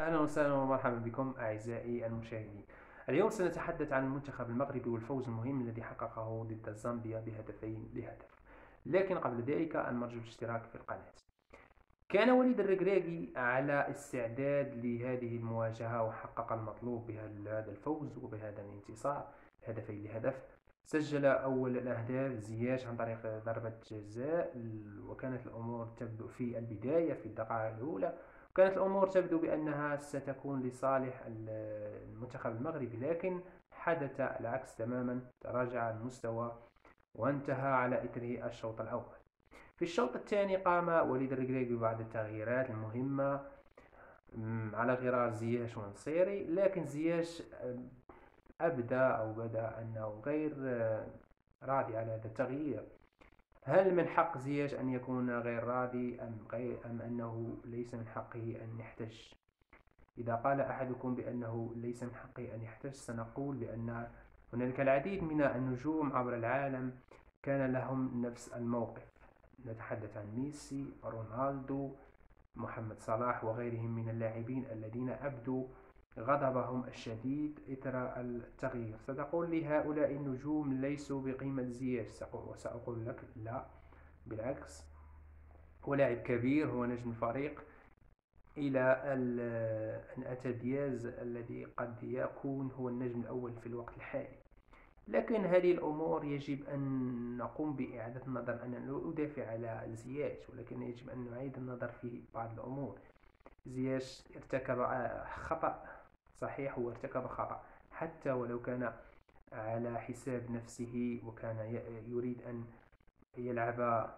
أهلا وسهلا ومرحبا بكم أعزائي المشاهدين. اليوم سنتحدث عن المنتخب المغربي والفوز المهم الذي حققه ضد زامبيا بهدفين لهدف. لكن قبل ذلك أن نرجو الاشتراك في القناة. كان وليد الركراكي على استعداد لهذه المواجهة وحقق المطلوب بهذا الفوز وبهذا الانتصار هدفين لهدف. سجل أول الأهداف زياش عن طريق ضربة جزاء، وكانت الأمور تبدو في البداية في الدقائق الأولى كانت الأمور تبدو بأنها ستكون لصالح المنتخب المغربي، لكن حدث العكس تماما. تراجع المستوى وانتهى على إثره الشوط الأول. في الشوط الثاني قام وليد الركراكي ببعض التغييرات المهمة على غرار زياش ونصيري، لكن زياش بدا أنه غير راضي على هذا التغيير. هل من حق زياش أن يكون غير راضي أم أنه ليس من حقه أن يحتج؟ إذا قال أحدكم بأنه ليس من حقه أن يحتج، سنقول بأن هنالك العديد من النجوم عبر العالم كان لهم نفس الموقف. نتحدث عن ميسي، رونالدو، محمد صلاح وغيرهم من اللاعبين الذين أبدوا غضبهم الشديد إثر التغيير. ستقول لي هؤلاء النجوم ليسوا بقيمة زياش، وسأقول لك لا، بالعكس، هو لاعب كبير، هو نجم الفريق، إلى أن أتى دياز الذي قد يكون هو النجم الأول في الوقت الحالي. لكن هذه الأمور يجب أن نقوم بإعادة النظر. أنا لا أدافع على زياش، ولكن يجب أن نعيد النظر في بعض الأمور. زياش ارتكب خطأ، صحيح، هو ارتكب خطأ حتى ولو كان على حساب نفسه وكان يريد أن يلعب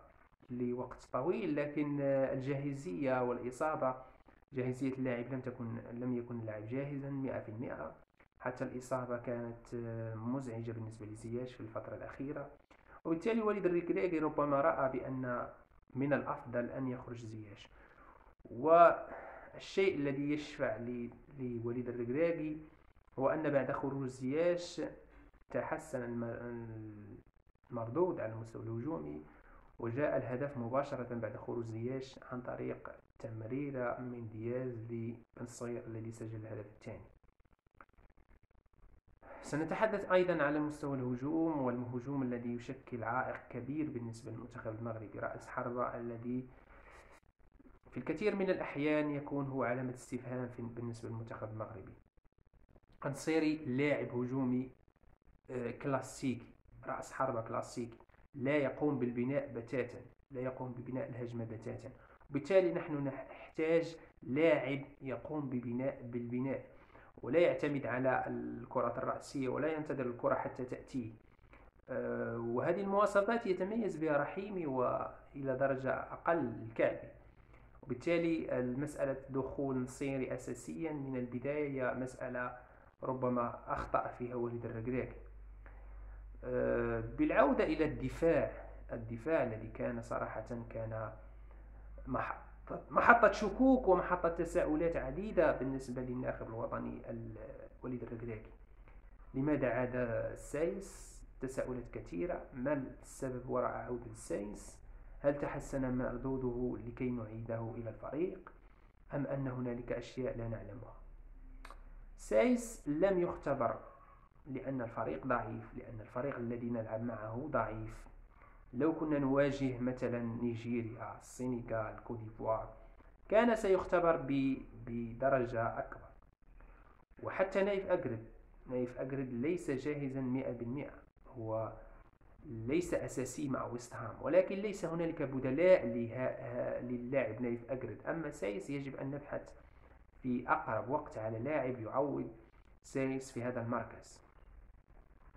لوقت طويل، لكن الجاهزية والإصابة، جاهزية اللاعب لم يكن اللاعب جاهزا 100%. حتى الإصابة كانت مزعجة بالنسبة لزياش في الفترة الأخيرة، وبالتالي وليد الركراكي ربما رأى بأن من الأفضل أن يخرج زياش. والشيء الذي يشفع لوليد الركراكي هو أن بعد خروج زياش تحسن المردود على المستوى الهجومي، وجاء الهدف مباشرة بعد خروج زياش عن طريق تمريرة من دياز لبن صغير الذي سجل الهدف الثاني. سنتحدث أيضا على مستوى الهجوم والهجوم الذي يشكل عائق كبير بالنسبة للمنتخب المغربي، رأس حربة الذي في الكثير من الأحيان يكون هو علامة استفهام بالنسبة للمنتخب المغربي. النصيري لاعب هجومي كلاسيكي، رأس حربة كلاسيكي، لا يقوم بالبناء بتاتا، لا يقوم ببناء الهجمة بتاتا. وبالتالي نحن نحتاج لاعب يقوم بالبناء ولا يعتمد على الكرة الرأسية ولا ينتظر الكرة حتى تأتيه. وهذه المواصفات يتميز بها رحيمي وإلى درجة أقل الكعبي. وبالتالي المسألة دخول نصيري أساسيا من البداية هي مسألة ربما أخطأ فيها وليد الركراكي. بالعودة إلى الدفاع الذي كان صراحة كان محطة شكوك ومحطة تساؤلات عديدة بالنسبة للناخب الوطني وليد الركراكي. لماذا عاد السايس؟ تساؤلات كثيرة. ما السبب وراء عودة السايس؟ هل تحسن مردوده لكي نعيده إلى الفريق، أم أن هنالك أشياء لا نعلمها؟ سايس لم يختبر لأن الفريق ضعيف، لأن الفريق الذي نلعب معه ضعيف. لو كنا نواجه مثلا نيجيريا، السنغال، كوديفوار، كان سيختبر بدرجة أكبر. وحتى نايف أجرد ليس جاهزا 100%، هو ليس أساسي مع ويست هام، ولكن ليس هنالك بدلاء للاعب نايف أجرد. أما سايس يجب أن نبحث في أقرب وقت على لاعب يعوض سايس في هذا المركز.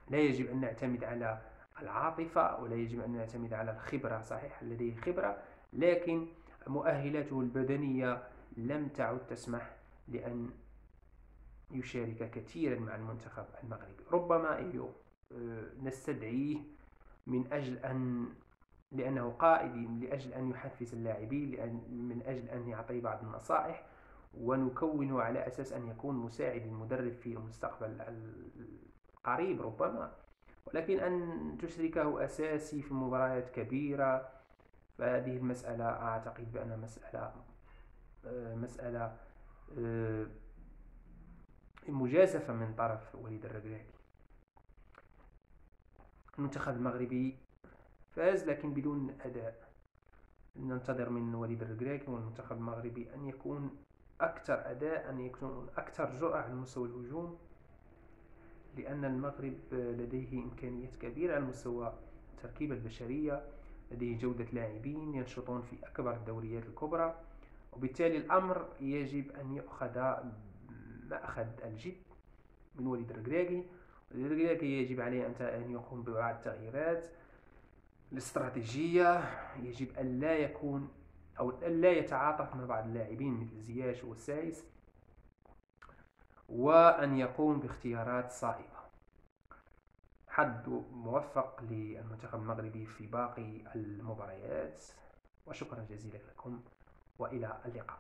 لا يجب أن نعتمد على العاطفة ولا يجب أن نعتمد على الخبرة. صحيح لديه خبرة، لكن مؤهلاته البدنية لم تعد تسمح لأن يشارك كثيرا مع المنتخب المغربي. ربما نستدعيه لأنه قائد، لأجل أن يحفز اللاعبين، من أجل أن يعطي بعض النصائح، ونكونه على أساس أن يكون مساعد المدرب في المستقبل القريب ربما. ولكن أن تشركه أساسي في مباريات كبيرة، فهذه المسألة أعتقد بأنها مسألة آه، مجازفة من طرف وليد الركراكي. المنتخب المغربي فاز لكن بدون أداء. ننتظر من وليد الركراكي والمنتخب المغربي أن يكون أكثر أداء، أن يكون أكثر جرأة على مستوى الهجوم، لأن المغرب لديه إمكانيات كبيرة على مستوى التركيبة البشرية، لديه جودة لاعبين ينشطون في أكبر الدوريات الكبرى، وبالتالي الأمر يجب أن يؤخذ مأخذ الجد من وليد الركراكي. وليد الركراكي يجب عليه أن يقوم ببعض التغييرات الاستراتيجية. يجب أن لا يكون أو أن لا يتعاطف مع بعض اللاعبين مثل زياش والسايس، وأن يقوم باختيارات صائبة. حظ موفق للمنتخب المغربي في باقي المباريات، وشكرا جزيلا لكم وإلى اللقاء.